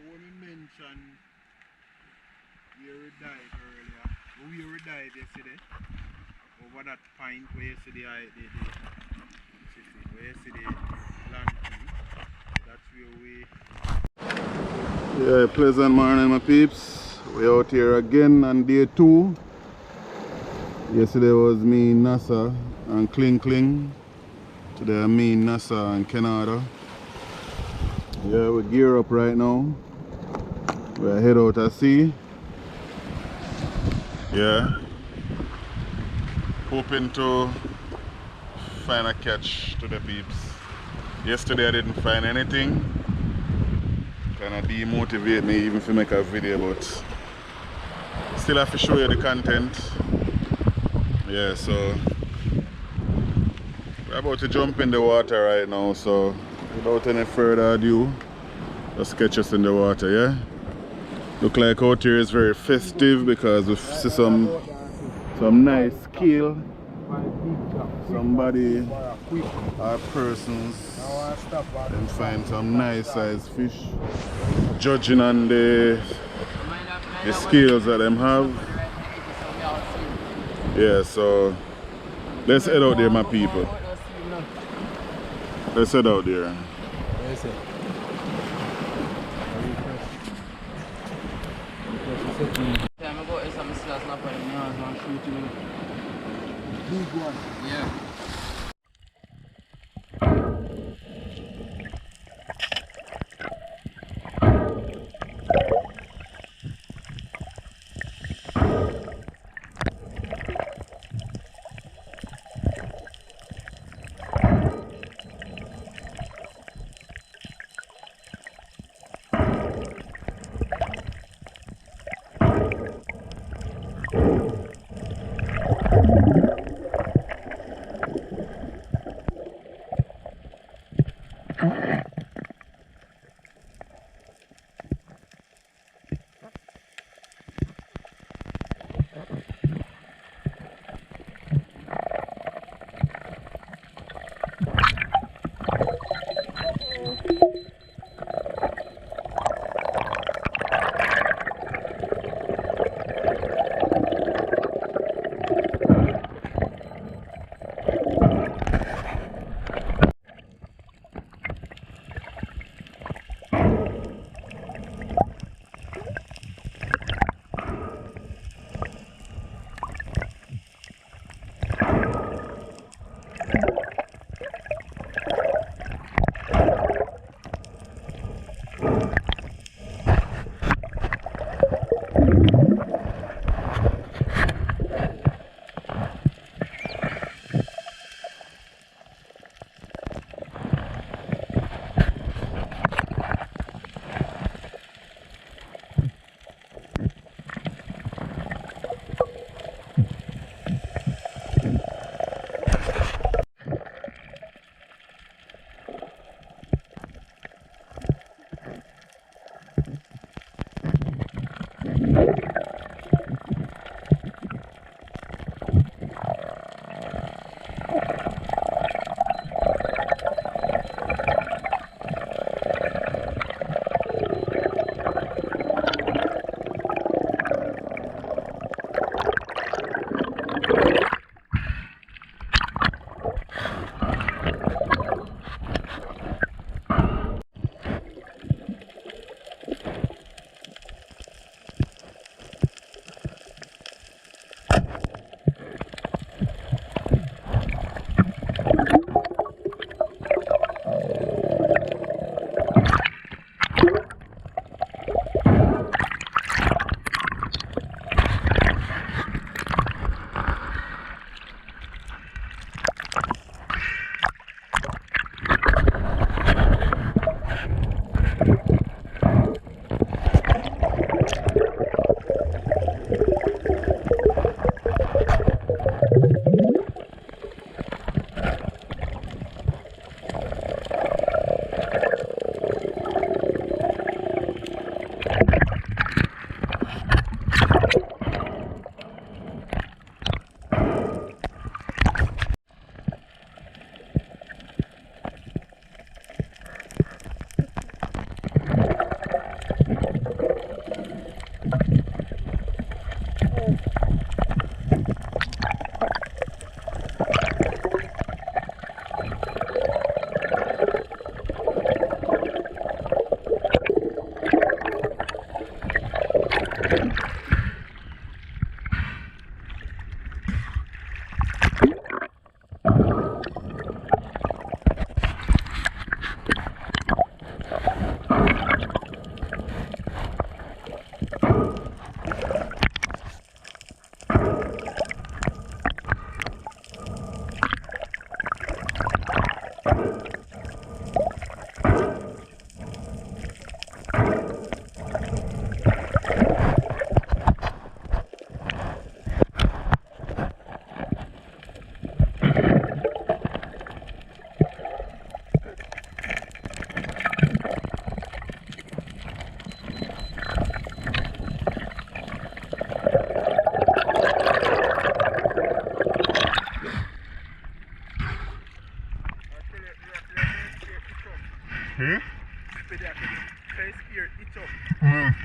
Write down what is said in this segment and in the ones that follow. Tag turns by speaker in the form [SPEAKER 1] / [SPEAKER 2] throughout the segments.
[SPEAKER 1] when we mentioned where we died earlier, where we died yesterday, over that point where you see where you see the land tree, that's where we... Yeah, pleasant morning my peeps. We're out here again on day 2. Yesterday was me, Nasa and Kling. Today me, Nasa and Canada. Yeah, we gear up right now. We're head out at sea. Yeah. Hoping to find a catch to the peeps. Yesterday I didn't find anything. Kinda demotivate me even to make a video, but still have to show you the content. Yeah, so we're about to jump in the water right now, so without any further ado, let's catch us in the water, yeah? Look like out here is very festive because we see some nice scale. Somebody or persons and find some nice sized fish. Judging on the scales that them have. Yeah, so let's head out there my people. Let's head out there.
[SPEAKER 2] Yeah.
[SPEAKER 1] Mm.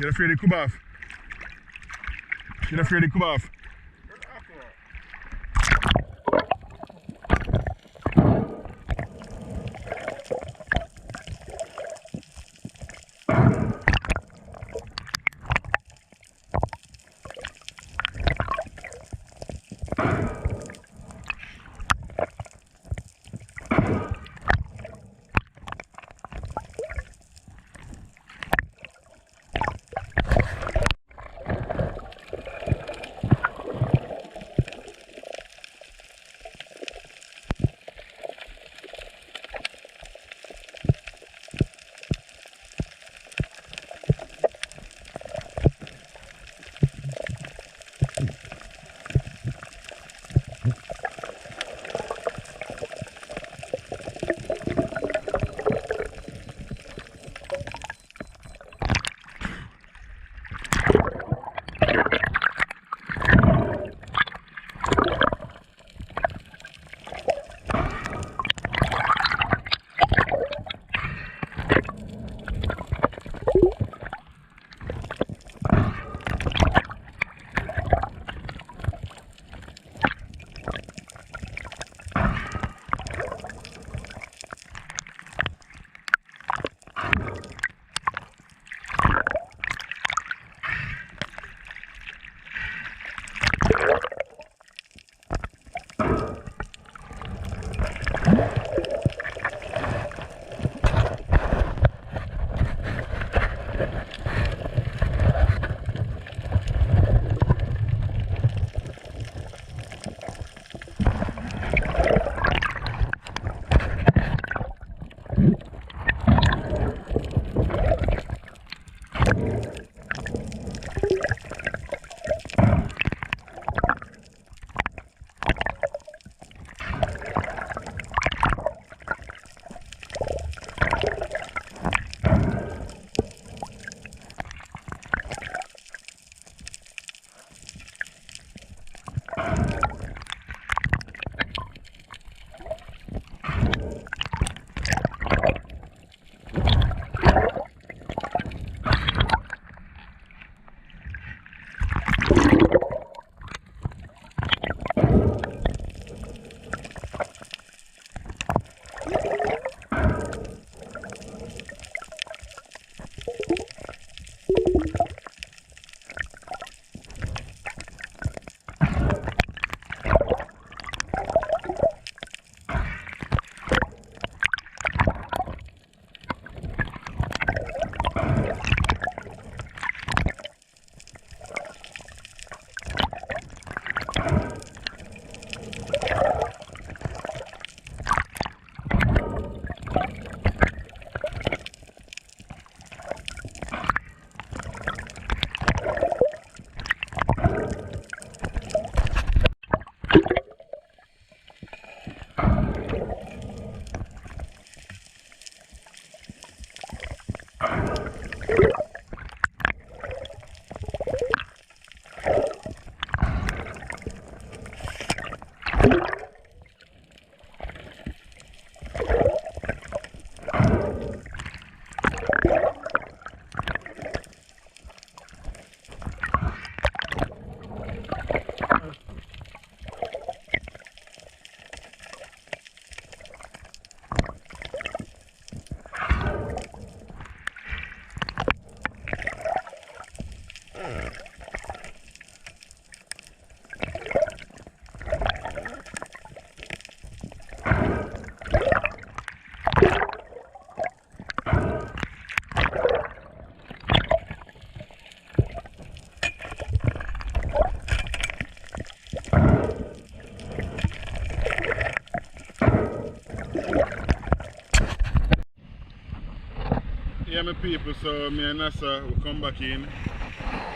[SPEAKER 1] You're afraid to come off? You're afraid to come off? Yeah, my people, so me and Nasa will come back in.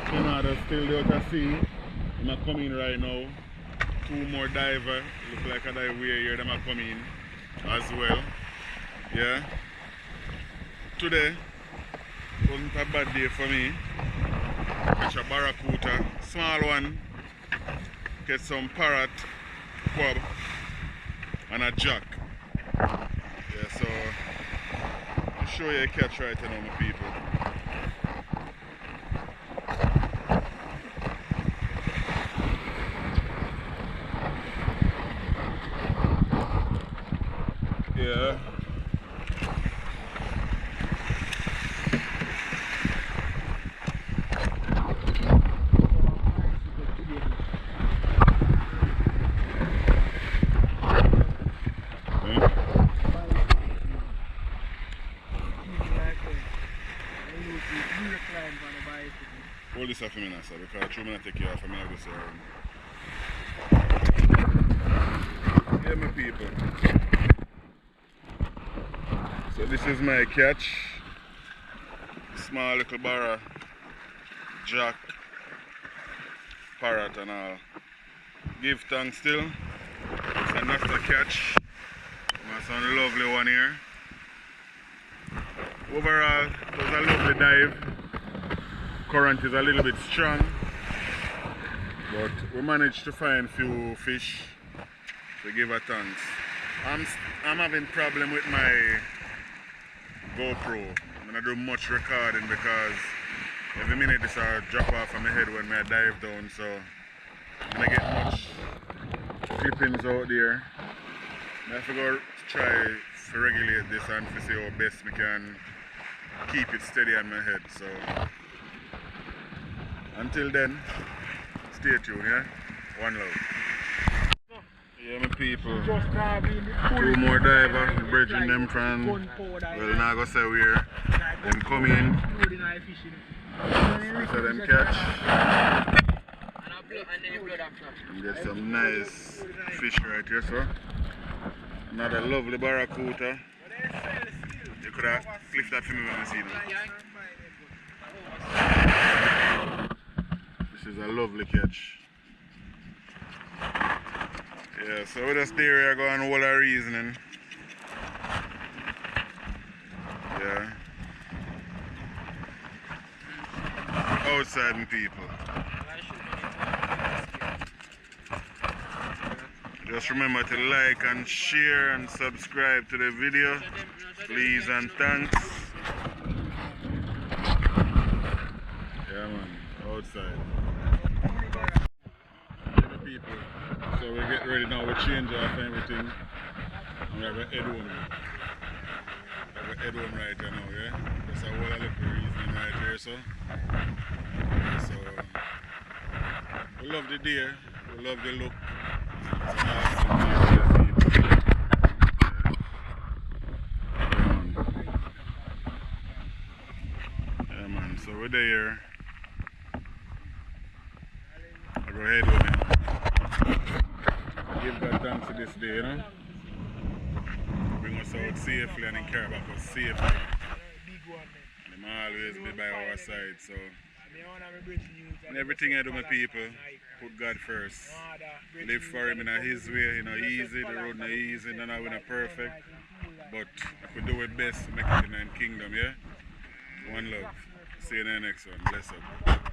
[SPEAKER 1] Canada still there to sea. I'm a come in right now. Two more diver, look like a dive way here, them are coming as well. Yeah. Today wasn't a bad day for me. Catch a Barracuda, small one. Get some Parrot, Quab, and a jack. Yeah, so I'll show you a catch right now, my people. Yeah. Hold this up for me now, sir, because I'm going to take care of me. Yeah, my people. So this is my catch. Small little barra, jack, parrot and all. Give thanks still. It's a nice catch. That's a lovely one here. Overall, it was a lovely dive. Current is a little bit strong, but we managed to find few fish. So give a thanks. I'm having problem with my GoPro. I'm gonna do much recording because every minute this drop off on my head when I dive down, so I'm gonna get much clippings out there. I have to go try to regulate this and to see how best we can keep it steady on my head. So until then, stay tuned, yeah? One love. Yeah, my people. Two more divers, bridging them from, well, now go say where. Them come in. So them catch. And get some nice fish right here, so. Another lovely Barracuda. You could have clipped that for me when I see them. a lovely catch. Yeah, so we just there, we go on all our reasoning. Yeah. Outside people. Just remember to like and share and subscribe to the video. Please and thanks. Yeah man, outside. Yeah, people. So we get ready now, we change off everything. And we have a head one. We have a head one right here now, yeah? That's a whole little reason right here, so. So we love the deer, we love the look. It's an awesome deer, people. Yeah man, so we're there. I go ahead with it. Give God thanks for this day, you know. Bring us out safely and in care about us safely. Them always be by our side, so. And everything I do, my people, put God first. Live for Him in His way, easy, the road not easy, none of it not perfect. But if we do it best, make it in the kingdom, yeah? One love. See you in the next one. Bless up.